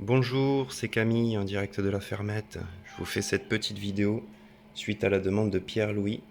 Bonjour, c'est Camille en direct de la fermette. Je vous fais cette petite vidéo suite à la demande de Pierre-Louis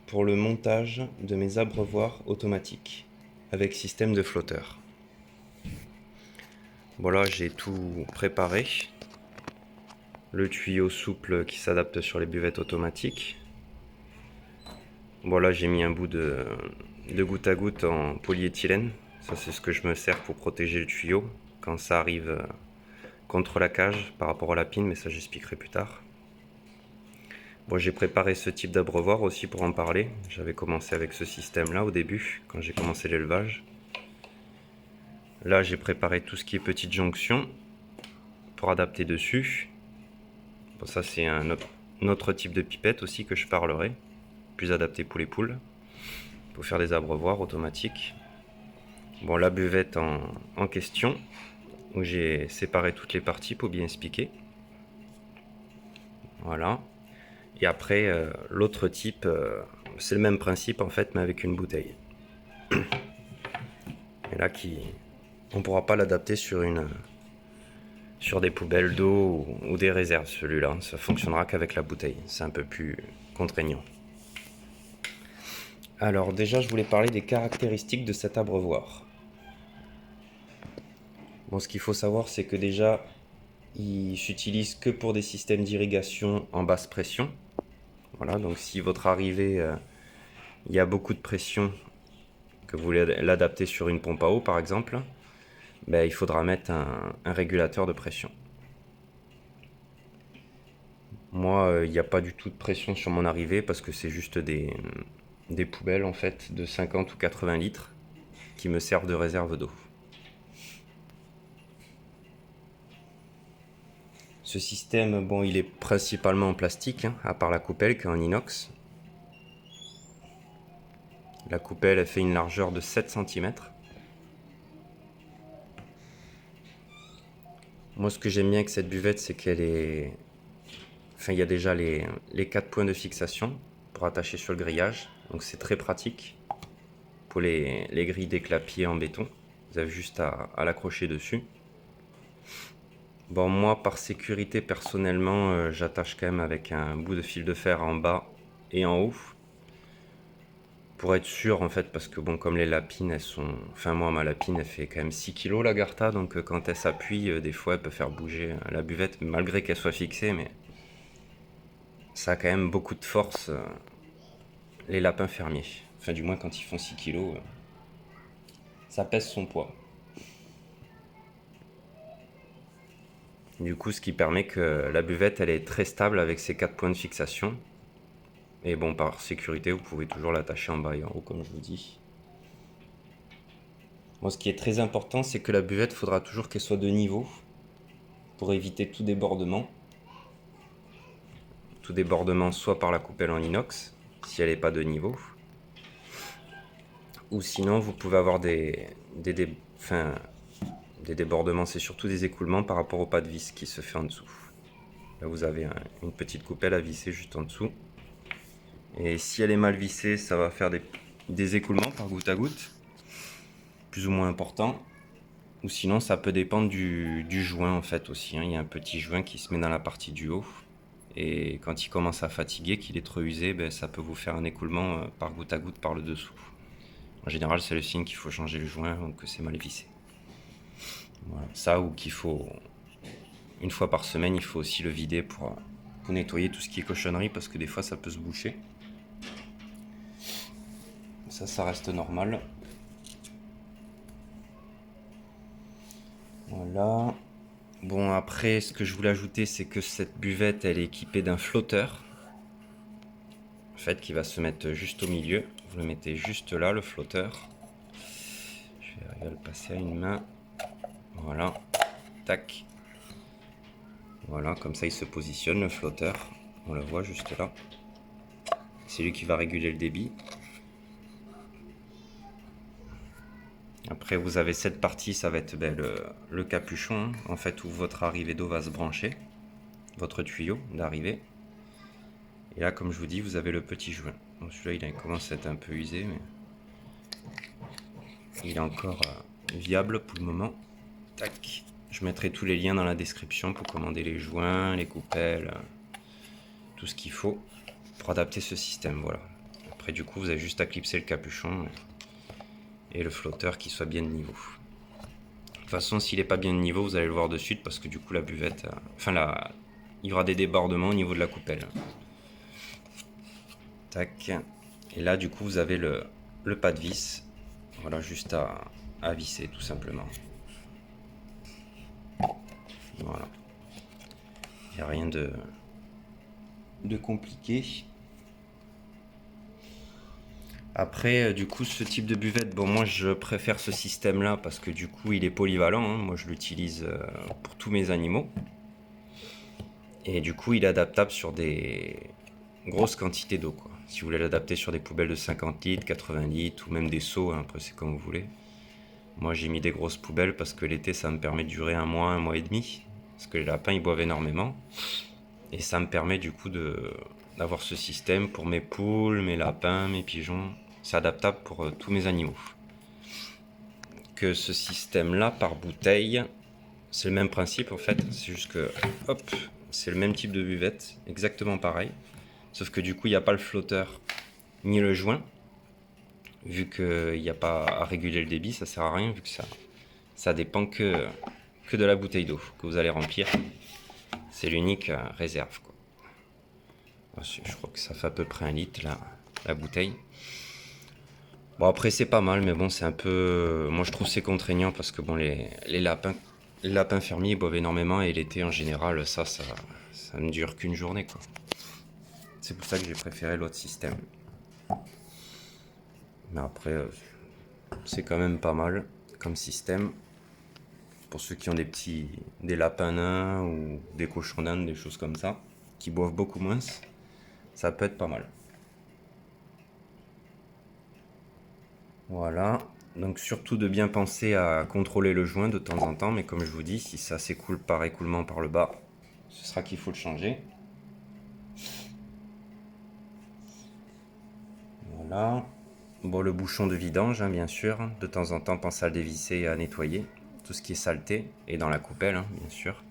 pour le montage de mes abreuvoirs automatiques avec système de flotteur. Voilà, j'ai tout préparé. Le tuyau souple qui s'adapte sur les buvettes automatiques. Voilà, j'ai mis un bout de goutte à goutte en polyéthylène. Ça, c'est ce que je me sers pour protéger le tuyau quand ça arrive contre la cage par rapport à la pine, mais ça j'expliquerai plus tard. Bon, j'ai préparé ce type d'abreuvoir aussi pour en parler. J'avais commencé avec ce système là au début quand j'ai commencé l'élevage. Là j'ai préparé tout ce qui est petite jonction pour adapter dessus. Bon, ça c'est un autre type de pipette aussi que je parlerai, plus adapté pour les poules, pour faire des abreuvoirs automatiques. Bon, la buvette en question, où j'ai séparé toutes les parties pour bien expliquer. Voilà. Et après, l'autre type, c'est le même principe en fait, mais avec une bouteille. Et là, on ne pourra pas l'adapter sur des poubelles d'eau ou des réserves, celui-là. Ça fonctionnera qu'avec la bouteille. C'est un peu plus contraignant. Alors déjà, je voulais parler des caractéristiques de cet abreuvoir. Bon, ce qu'il faut savoir, c'est que déjà, il s'utilise que pour des systèmes d'irrigation en basse pression. Voilà, donc si votre arrivée, il y a beaucoup de pression, que vous voulez l'adapter sur une pompe à eau par exemple, ben, il faudra mettre un régulateur de pression. Moi, il n'y a pas du tout de pression sur mon arrivée parce que c'est juste des poubelles en fait de 50 ou 80 litres qui me servent de réserve d'eau. Ce système, bon, il est principalement en plastique, hein, à part la coupelle qui est en inox. La coupelle, elle fait une largeur de 7 cm. Moi, ce que j'aime bien avec cette buvette, c'est qu'elle est... Enfin, il y a déjà les 4 points de fixation pour attacher sur le grillage. Donc c'est très pratique pour les grilles d'éclapier en béton. Vous avez juste à l'accrocher dessus. Bon, moi, par sécurité, personnellement, j'attache quand même avec un bout de fil de fer en bas et en haut. Pour être sûr, en fait, parce que bon, comme les lapines, elles sont... Enfin, moi, ma lapine, elle fait quand même 6 kg, la Garta. Donc, quand elle s'appuie, des fois, elle peut faire bouger la buvette, malgré qu'elle soit fixée. Mais ça a quand même beaucoup de force, les lapins fermiers. Enfin, du moins, quand ils font 6 kg, ça pèse son poids. Du coup, ce qui permet que la buvette, elle est très stable avec ses 4 points de fixation. Et bon, par sécurité, vous pouvez toujours l'attacher en bas et en haut, comme je vous dis. Bon, ce qui est très important, c'est que la buvette, il faudra toujours qu'elle soit de niveau pour éviter tout débordement. Tout débordement soit par la coupelle en inox, si elle n'est pas de niveau. Ou sinon, vous pouvez avoir des débordements, c'est surtout des écoulements par rapport au pas de vis qui se fait en dessous. Là, vous avez une petite coupelle à visser juste en dessous. Et si elle est mal vissée, ça va faire des écoulements par goutte à goutte, plus ou moins importants. Ou sinon, ça peut dépendre du joint en fait aussi. Il y a un petit joint qui se met dans la partie du haut. Et quand il commence à fatiguer, qu'il est trop usé, ben, ça peut vous faire un écoulement par goutte à goutte par le dessous. En général, c'est le signe qu'il faut changer le joint ou que c'est mal vissé. Voilà. Ça, ou qu'il faut, une fois par semaine, il faut aussi le vider pour nettoyer tout ce qui est cochonnerie parce que des fois, ça peut se boucher. Ça reste normal. Voilà. Bon, après, ce que je voulais ajouter, c'est que cette buvette, elle est équipée d'un flotteur. En fait, qui va se mettre juste au milieu. Vous le mettez juste là, le flotteur. Je vais arriver à le passer à une main. Voilà. Tac. Voilà, comme ça, il se positionne, le flotteur. On le voit juste là. C'est lui qui va réguler le débit. Après, vous avez cette partie, ça va être le capuchon, en fait, où votre arrivée d'eau va se brancher. Votre tuyau d'arrivée. Et là, comme je vous dis, vous avez le petit joint. Donc celui-là, il commence à être un peu usé, mais il est encore viable pour le moment. Tac, Je mettrai tous les liens dans la description pour commander les joints, les coupelles, tout ce qu'il faut pour adapter ce système. Voilà. Après du coup vous avez juste à clipser le capuchon et le flotteur qui soit bien de niveau. De toute façon s'il n'est pas bien de niveau vous allez le voir de suite parce que du coup la buvette, il y aura des débordements au niveau de la coupelle. Tac. Et là du coup vous avez le pas de vis. Voilà, juste à visser tout simplement. Voilà. Il n'y a rien de compliqué. Après, du coup, ce type de buvette, bon, moi je préfère ce système-là parce que du coup, il est polyvalent. Hein. Moi, je l'utilise pour tous mes animaux. Et du coup, il est adaptable sur des grosses quantités d'eau, quoi. Si vous voulez l'adapter sur des poubelles de 50 litres, 80 litres ou même des seaux, hein, après c'est comme vous voulez. Moi, j'ai mis des grosses poubelles parce que l'été, ça me permet de durer un mois et demi. Parce que les lapins, ils boivent énormément. Et ça me permet du coup d'avoir ce système pour mes poules, mes lapins, mes pigeons. C'est adaptable pour tous mes animaux. Que ce système-là, par bouteille, c'est le même principe en fait. C'est juste que, hop, c'est le même type de buvette, exactement pareil. Sauf que du coup, il n'y a pas le flotteur ni le joint. Vu qu'il n'y a pas à réguler le débit, ça sert à rien vu que ça dépend que de la bouteille d'eau que vous allez remplir. C'est l'unique réserve, quoi. Je crois que ça fait à peu près 1 litre la bouteille. Bon après c'est pas mal mais bon c'est un peu... Moi je trouve c'est contraignant parce que bon les lapins fermiers ils boivent énormément et l'été en général ça ne dure qu'une journée, quoi. C'est pour ça que j'ai préféré l'autre système. Mais après c'est quand même pas mal comme système. Pour ceux qui ont des lapins nains ou des cochons d'Inde, des choses comme ça, qui boivent beaucoup moins, ça peut être pas mal. Voilà, donc surtout de bien penser à contrôler le joint de temps en temps, mais comme je vous dis, si ça s'écoule par écoulement par le bas, ce sera qu'il faut le changer. Voilà. Bon, le bouchon de vidange, hein, bien sûr, de temps en temps, pensez à le dévisser et à nettoyer tout ce qui est saleté, et dans la coupelle, hein, bien sûr.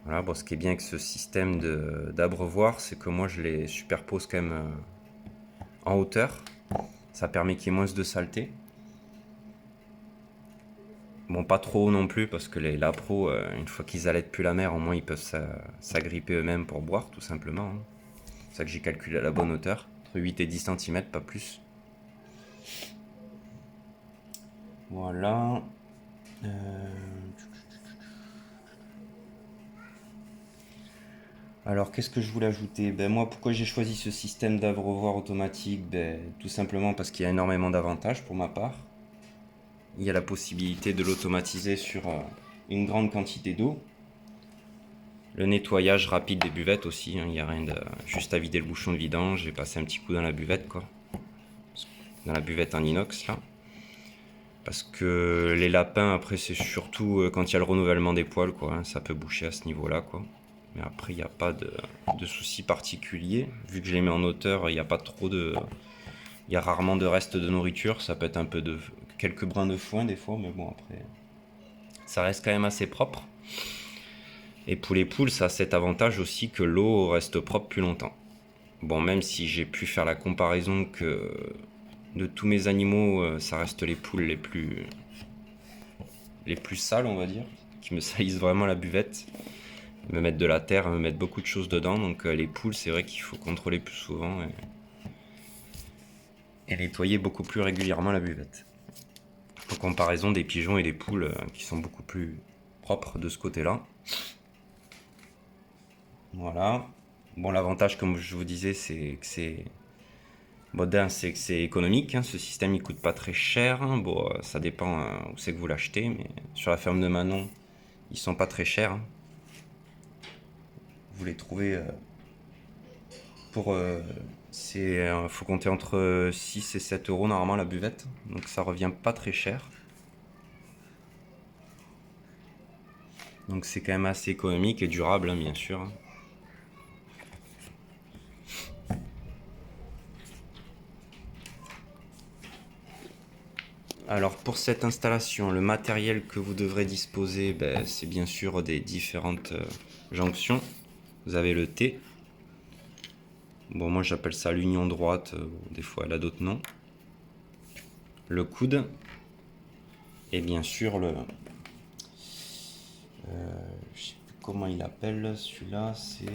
Voilà, bon, ce qui est bien avec ce système d'abreuvoir, c'est que moi je les superpose quand même en hauteur. Ça permet qu'il y ait moins de saleté. Bon, pas trop haut non plus, parce que les lapros, une fois qu'ils allaitent plus la mer, au moins ils peuvent s'agripper eux-mêmes pour boire, tout simplement. Hein. C'est pour ça que j'ai calculé à la bonne hauteur, entre 8 et 10 cm, pas plus. Voilà. Alors, qu'est-ce que je voulais ajouter? Ben, moi, pourquoi j'ai choisi ce système d'abreuvoir automatique? Ben, tout simplement parce qu'il y a énormément d'avantages pour ma part. Il y a la possibilité de l'automatiser sur une grande quantité d'eau. Le nettoyage rapide des buvettes aussi, hein, il n'y a rien de... Juste à vider le bouchon de vidange et passer un petit coup dans la buvette, quoi. Dans la buvette en inox, là. Parce que les lapins, après, c'est surtout quand il y a le renouvellement des poils, quoi. Hein, ça peut boucher à ce niveau-là, quoi. Mais après, il n'y a pas de soucis particuliers. Vu que je les mets en hauteur, il n'y a pas trop de... Il y a rarement de restes de nourriture. Ça peut être un peu de... quelques brins de foin, des fois. Mais bon, après... Ça reste quand même assez propre. Et pour les poules, ça a cet avantage aussi que l'eau reste propre plus longtemps. Bon, même si j'ai pu faire la comparaison que... De tous mes animaux, ça reste les poules les plus sales, on va dire. Qui me salissent vraiment la buvette. Me mettre de la terre, me mettre beaucoup de choses dedans. Donc les poules, c'est vrai qu'il faut contrôler plus souvent et nettoyer beaucoup plus régulièrement la buvette. En comparaison des pigeons et des poules qui sont beaucoup plus propres de ce côté-là. Voilà. Bon, l'avantage, comme je vous disais, c'est que c'est... Bon, c'est que c'est économique, hein. Ce système il coûte pas très cher. Hein. Bon, ça dépend où c'est que vous l'achetez, mais sur la ferme de Manon, ils sont pas très chers. Hein. Vous les trouvez pour... faut compter entre 6 et 7 euros normalement la buvette, donc ça revient pas très cher. Donc c'est quand même assez économique et durable, hein, bien sûr. Alors pour cette installation, le matériel que vous devrez disposer, c'est bien sûr des différentes jonctions. Vous avez le T. Bon, moi j'appelle ça l'union droite, des fois elle a d'autres noms. Le coude. Et bien sûr je sais plus comment il appelle celui-là, c'est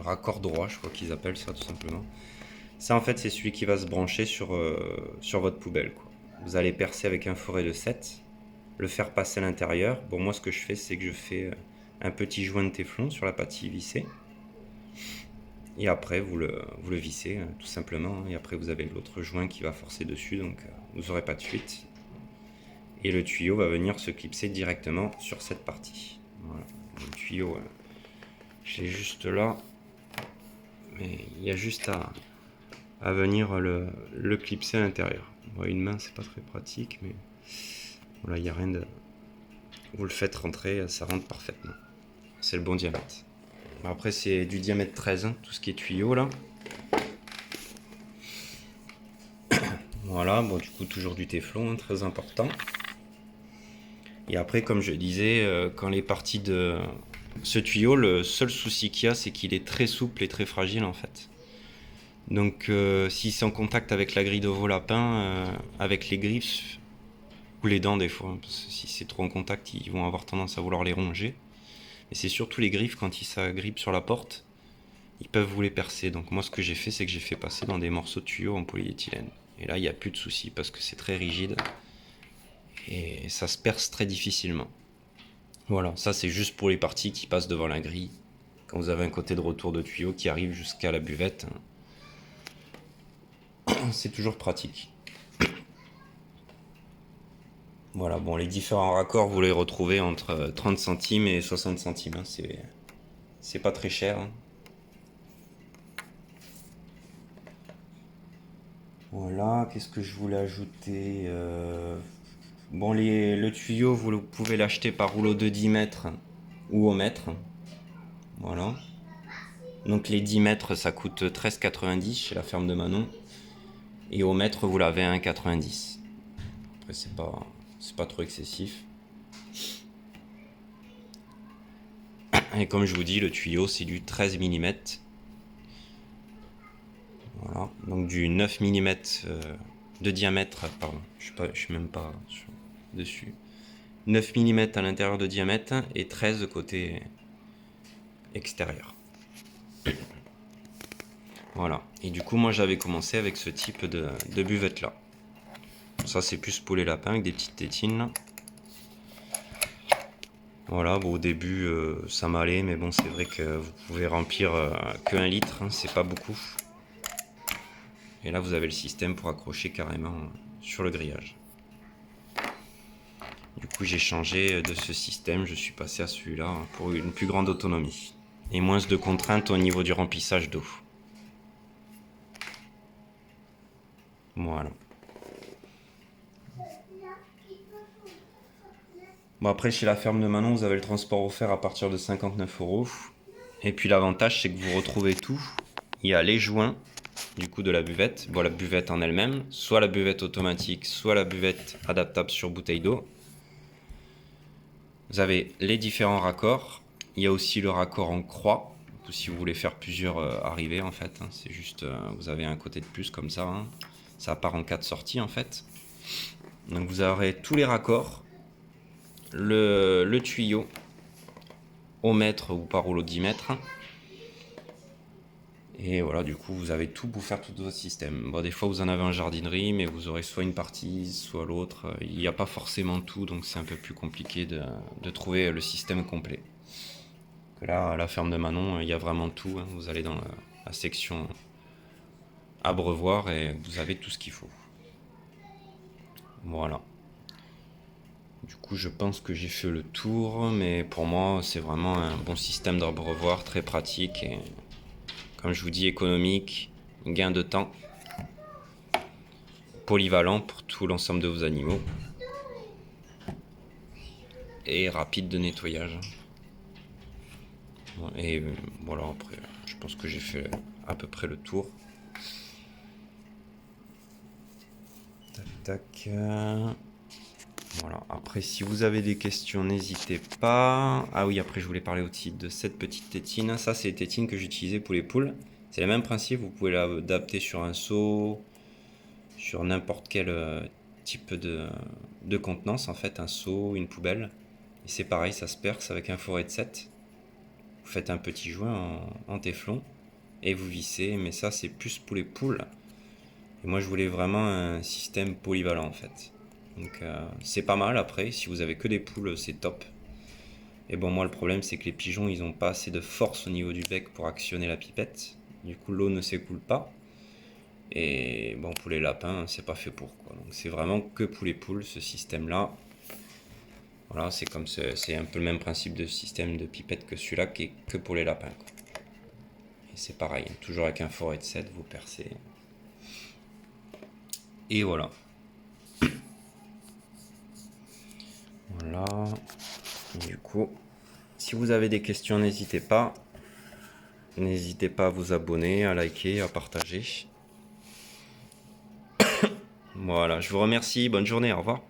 raccord droit, je crois qu'ils appellent ça tout simplement. Ça en fait c'est celui qui va se brancher sur votre poubelle, quoi. Vous allez percer avec un forêt de 7, le faire passer à l'intérieur. Bon, moi ce que je fais, c'est que je fais un petit joint de téflon sur la partie vissée. Et après vous le vissez tout simplement. Et après vous avez l'autre joint qui va forcer dessus, donc vous n'aurez pas de fuite. Et le tuyau va venir se clipser directement sur cette partie. Voilà. Le tuyau, je l'ai juste là. Mais il y a juste à venir le clipser à l'intérieur. Bon, une main, c'est pas très pratique, mais voilà, il n'y a rien de... Vous le faites rentrer, ça rentre parfaitement. C'est le bon diamètre. Après, c'est du diamètre 13, hein, tout ce qui est tuyau là. Voilà, bon, du coup, toujours du téflon, hein, très important. Et après, comme je disais, quand les parties de ce tuyau, le seul souci qu'il y a, c'est qu'il est très souple et très fragile en fait. Donc, si c'est en contact avec la grille de vos lapins, avec les griffes ou les dents des fois, hein, parce que si c'est trop en contact, ils vont avoir tendance à vouloir les ronger. Et c'est surtout les griffes, quand ils s'agrippent sur la porte, ils peuvent vous les percer. Donc moi, ce que j'ai fait, c'est que j'ai fait passer dans des morceaux de tuyaux en polyéthylène. Et là, il n'y a plus de souci parce que c'est très rigide et ça se perce très difficilement. Voilà, ça c'est juste pour les parties qui passent devant la grille. Quand vous avez un côté de retour de tuyau qui arrive jusqu'à la buvette, c'est toujours pratique. Voilà, bon, les différents raccords, vous les retrouvez entre 30 centimes et 60 centimes. Hein, c'est pas très cher. Hein. Voilà, qu'est-ce que je voulais ajouter Bon, le tuyau, vous pouvez l'acheter par rouleau de 10 mètres ou au mètre. Voilà. Donc les 10 mètres, ça coûte 13,90 chez la ferme de Manon. Et au mètre, vous l'avez à 1,90. Après, c'est pas trop excessif. Et comme je vous dis, le tuyau, c'est du 13 mm. Voilà. Donc du 9 mm de diamètre, pardon, je suis même pas dessus. 9 mm à l'intérieur de diamètre et 13 côté extérieur. Voilà. Et du coup, moi, j'avais commencé avec ce type de buvette là. Ça, c'est plus pour les lapins avec des petites tétines là. Voilà, bon, au début, ça m'allait, mais bon, c'est vrai que vous pouvez remplir que 1 litre, hein, c'est pas beaucoup. Et là, vous avez le système pour accrocher carrément sur le grillage. Du coup, j'ai changé de ce système, je suis passé à celui-là pour une plus grande autonomie. Et moins de contraintes au niveau du remplissage d'eau. Voilà. Bon, après, chez la ferme de Manon, vous avez le transport offert à partir de 59 €. Et puis l'avantage, c'est que vous retrouvez tout. Il y a les joints, du coup, de la buvette. Bon, la buvette en elle-même, soit la buvette automatique, soit la buvette adaptable sur bouteille d'eau. Vous avez les différents raccords. Il y a aussi le raccord en croix, si vous voulez faire plusieurs arrivées, en fait. Hein. C'est juste, vous avez un côté de plus comme ça. Hein. Ça part en 4 sorties, en fait. Donc vous aurez tous les raccords. Le tuyau au mètre ou par rouleau de 10 mètres. Et voilà, du coup, vous avez tout pour faire tout votre système. Bon, des fois, vous en avez en jardinerie, mais vous aurez soit une partie, soit l'autre. Il n'y a pas forcément tout, donc c'est un peu plus compliqué de trouver le système complet. Là, à la ferme de Manon, il y a vraiment tout. Hein. Vous allez dans la section abreuvoir et vous avez tout ce qu'il faut. Voilà. Du coup, je pense que j'ai fait le tour, mais pour moi, c'est vraiment un bon système d'abreuvoir, très pratique et, comme je vous dis, économique, gain de temps, polyvalent pour tout l'ensemble de vos animaux et rapide de nettoyage. Et voilà, après, je pense que j'ai fait à peu près le tour. tac. Voilà. Après, si vous avez des questions, n'hésitez pas. Ah oui, après, je voulais parler aussi de cette petite tétine. Ça, c'est les tétines que j'utilisais pour les poules. C'est le même principe. Vous pouvez l'adapter sur un seau, sur n'importe quel type de contenance, en fait, un seau, une poubelle. Et c'est pareil, ça se perce avec un fourré de 7. Vous faites un petit joint en téflon et vous vissez, mais ça, c'est plus pour les poules. Et moi, je voulais vraiment un système polyvalent, en fait. Donc c'est pas mal. Après, si vous avez que des poules, c'est top. Et bon, moi, le problème, c'est que les pigeons, ils ont pas assez de force au niveau du bec pour actionner la pipette. Du coup, l'eau ne s'écoule pas. Et bon, pour les lapins, c'est pas fait pour, quoi. Donc c'est vraiment que pour les poules, ce système-là. Voilà, c'est un peu le même principe de système de pipette que celui-là, qui est que pour les lapins, quoi. Et c'est pareil, toujours avec un fourré de 7, vous percez. Et voilà. Voilà. Et du coup, si vous avez des questions, n'hésitez pas. N'hésitez pas à vous abonner, à liker, à partager. Voilà, je vous remercie. Bonne journée. Au revoir.